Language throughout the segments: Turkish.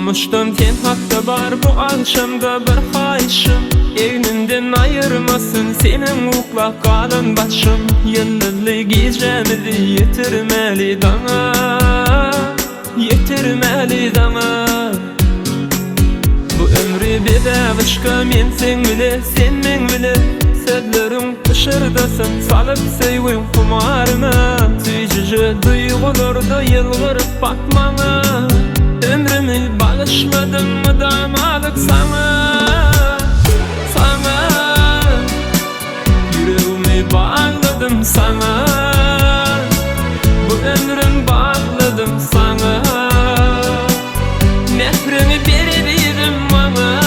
Durmuşdum ten hakda bar bu akşamda bir hayşım. Eğninden ayırmasın senin uklap kalan başım. Yıllık gecemizi yetirmeli dana, yetirmeli dana. Bu ömrü bedavışka men sen bile, sen men bile. Sözlerin dışırdasın salıp sevin kumarına. Tüycücü duygularda yılgırıp bakmana. Ömrümü bağışmadım mı damalık sana, sana. Yüreğimi bağladım sana, bu ömrüm bağladım sana. Nefrimi verebildim bana,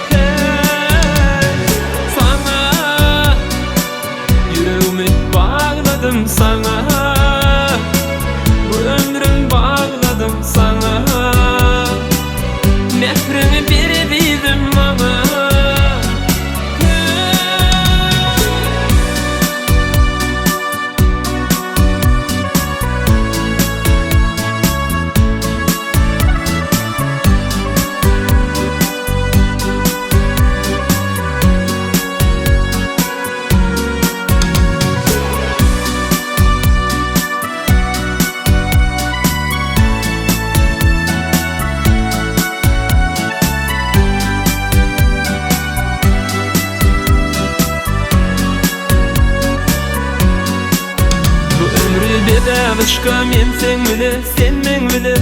hey, sana. Yüreğimi bağladım sana, bu ömrüm bağladım sana. Nefrimi verebildim bana. Bedavışka men sen bile, sen men bile.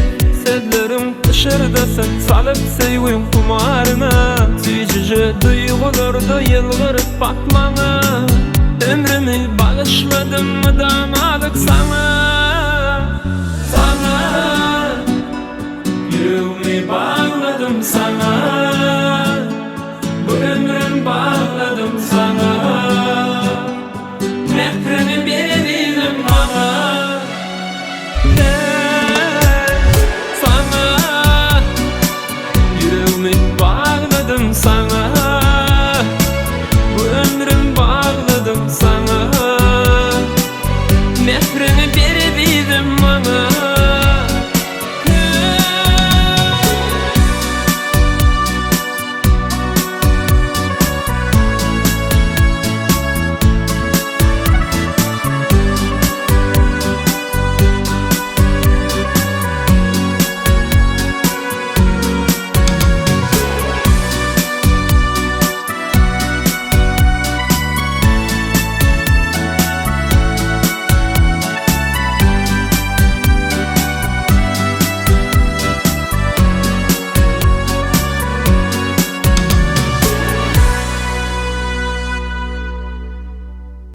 Sözlerin dışırdasın salıp sevin kumarına. Tüycücü duygularda yılgırıp bakmana. Ömrümü bağışmadım mı damalık sana, sana. Yüreğimi bağladım sana, bu ömrüm bağladım sana. Nefrimi verebildim bana, sana. Yüreğimi bağladım sana, bu ömrüm bağladım sana. Nefrimi verebildim bana.